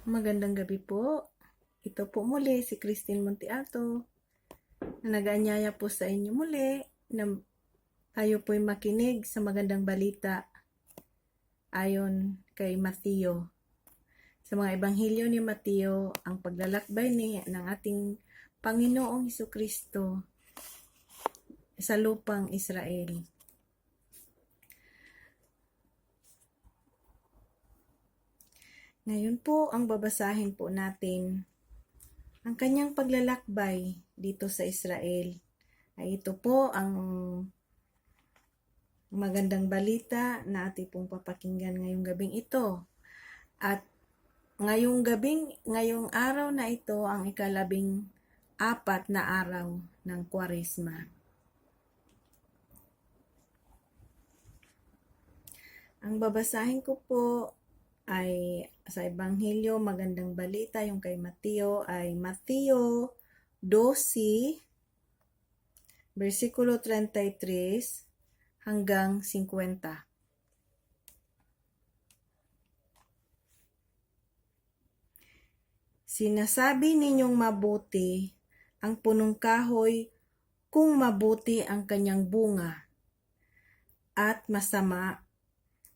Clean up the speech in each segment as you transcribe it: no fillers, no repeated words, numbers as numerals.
Magandang gabi po. Ito po muli si Christine Montiato na nag-aanyaya po sa inyo muli na tayo po'y makinig sa magandang balita ayon kay Mateo. Sa mga ebanghelyo ni Mateo, ang paglalakbay ng ating Panginoong Hesukristo sa lupang Israel. Ngayon po, ang babasahin po natin ang kanyang paglalakbay dito sa Israel. Ay ito po ang magandang balita na ating pong papakinggan ngayong gabing ito. At ngayong araw na ito ang ika-14 na araw ng Kwaresma. Ang babasahin ko po ay sa Ebanghelyo, magandang balita, yung kay Mateo ay Mateo 12, versikulo 33 hanggang 50. Sinasabi ninyong mabuti ang punong kahoy kung mabuti ang kanyang bunga, at masama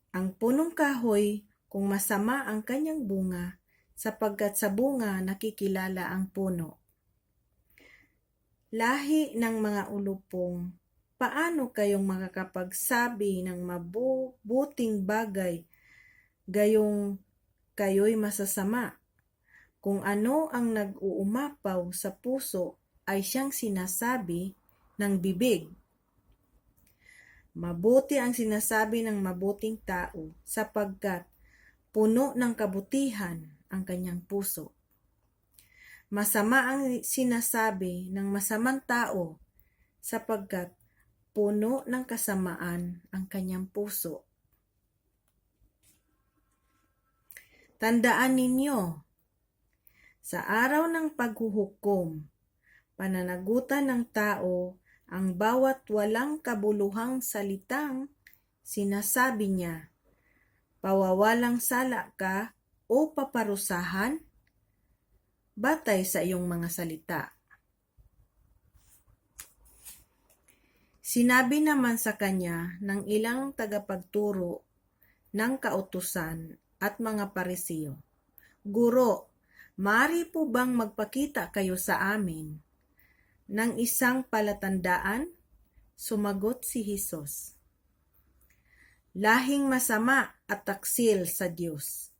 ang punong kahoy kung masama ang kanyang bunga, sapagkat sa bunga nakikilala ang puno. Lahi ng mga ulupong, paano kayong makakapagsabi ng mabubuting bagay gayong kayo'y masasama? Kung ano ang nag-uumapaw sa puso ay siyang sinasabi ng bibig. Mabuti ang sinasabi ng mabuting tao, sapagkat puno ng kabutihan ang kanyang puso. Masama ang sinasabi ng masamang tao, sapagkat puno ng kasamaan ang kanyang puso. Tandaan ninyo, sa araw ng paghuhukom, pananagutan ng tao ang bawat walang kabuluhang salitang sinasabi niya. Pawawalang sala ka o paparusahan batay sa iyong mga salita. Sinabi naman sa kanya ng ilang tagapagturo ng kautusan at mga Parisiyo, Guro, maaari po bang magpakita kayo sa amin ng isang palatandaan? Sumagot si Jesus, Lahing masama at taksil sa Diyos.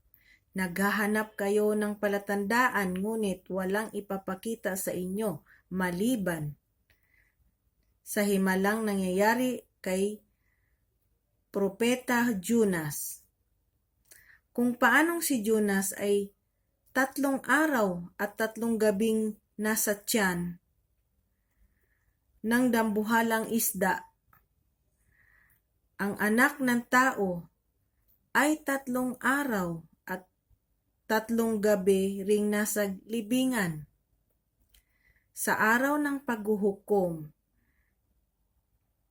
Naghahanap kayo ng palatandaan, ngunit walang ipapakita sa inyo maliban sa himalang nangyayari kay Propeta Jonas. Kung paanong si Jonas ay 3 araw at 3 gabing nasa tiyan ng dambuhalang isda, ang anak ng tao ay 3 araw at 3 gabi ring nasa libingan. Sa araw ng paghuhukom,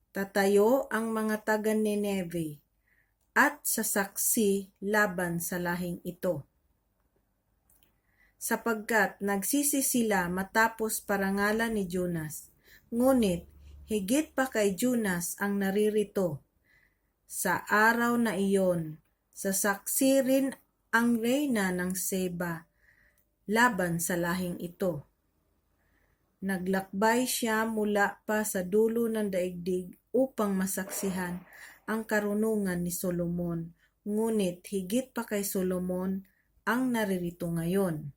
tatayo ang mga taga-Nineve at sasaksi laban sa lahing ito, sapagkat nagsisi sila matapos parangalan ni Jonas. Ngunit higit pa kay Jonas ang naririto. Sa araw na iyon, sasaksi rin ang reyna ng Seba laban sa lahing ito. Naglakbay siya mula pa sa dulo ng daigdig upang masaksihan ang karunungan ni Solomon, ngunit higit pa kay Solomon ang naririto ngayon.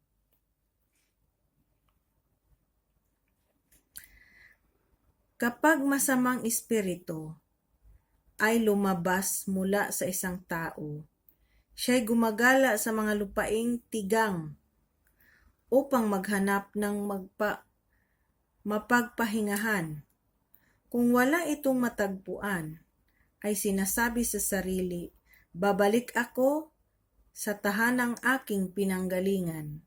Kapag masamang espiritu ay lumabas mula sa isang tao, siya'y gumagala sa mga lupaing tigang upang maghanap ng mapagpahingahan. Kung wala itong matagpuan, ay sinasabi sa sarili, babalik ako sa tahanang aking pinanggalingan.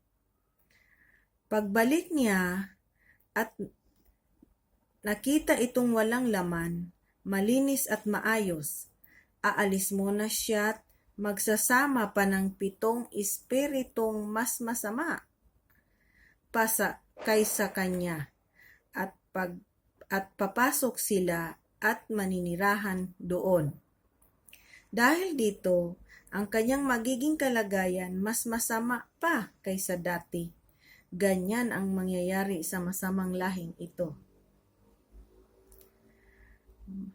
Pagbalik niya at nakita itong walang laman, malinis at maayos, aalis muna siya at magsasama pa ng 7 espiritong mas masama kaysa kanya, at papasok sila at maninirahan doon. Dahil dito, ang kanyang magiging kalagayan mas masama pa kaysa dati. Ganyan ang mangyayari sa masamang lahing ito.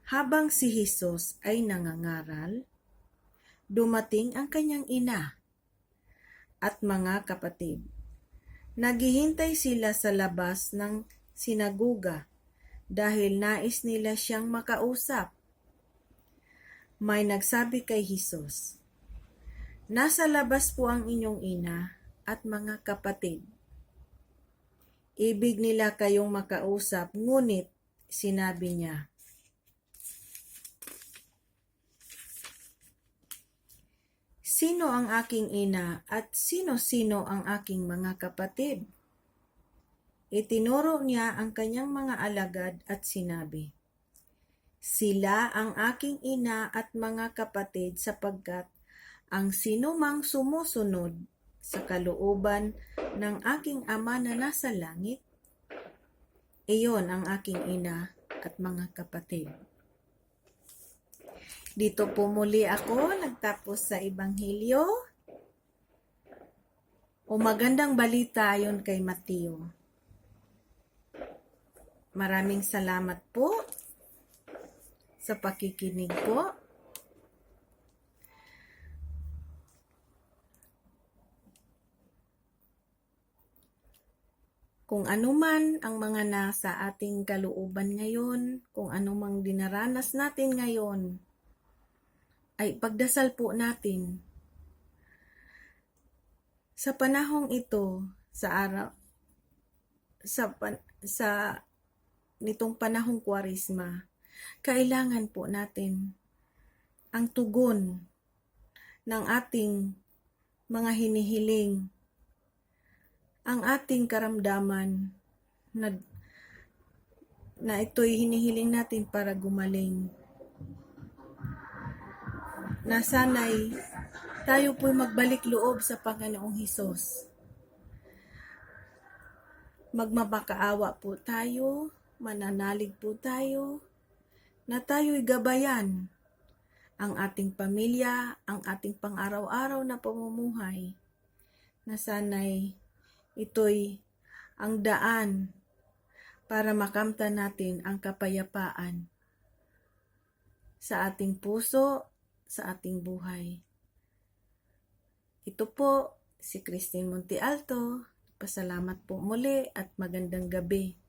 Habang si Jesus ay nangangaral, dumating ang kanyang ina at mga kapatid. Naghihintay sila sa labas ng sinagoga dahil nais nila siyang makausap. May nagsabi kay Jesus, "Nasa labas po ang inyong ina at mga kapatid. Ibig nila kayong makausap," ngunit sinabi niya, "Sino ang aking ina at sino-sino ang aking mga kapatid?" Itinuro niya ang kanyang mga alagad at sinabi, "Sila ang aking ina at mga kapatid sapagkat ang sinumang sumusunod sa kalooban ng aking Ama na nasa langit, iyon ang aking ina at mga kapatid." Dito po muli ako nagtapos sa Ebanghelyo o magandang balita ayon kay Mateo. Maraming salamat po sa pakikinig po. Kung ano man ang mga nasa ating kalooban ngayon, kung ano mang dinaranas natin ngayon, ay pagdasal po natin. Sa panahong ito, nitong panahong Kwaresma, kailangan po natin ang tugon ng ating mga hinihiling, ang ating karamdaman na ito'y hinihiling natin para gumaling. Na sana'y tayo po'y magbalik loob sa Panginoong Hesus. Magmamakaawa po tayo, mananalig po tayo, na tayo'y gabayan ang ating pamilya, ang ating pang-araw-araw na pamumuhay, na sana'y ito'y ang daan para makamtan natin ang kapayapaan sa ating puso, sa ating buhay. Ito po si Christine Montialto. Pasalamat po muli at magandang gabi.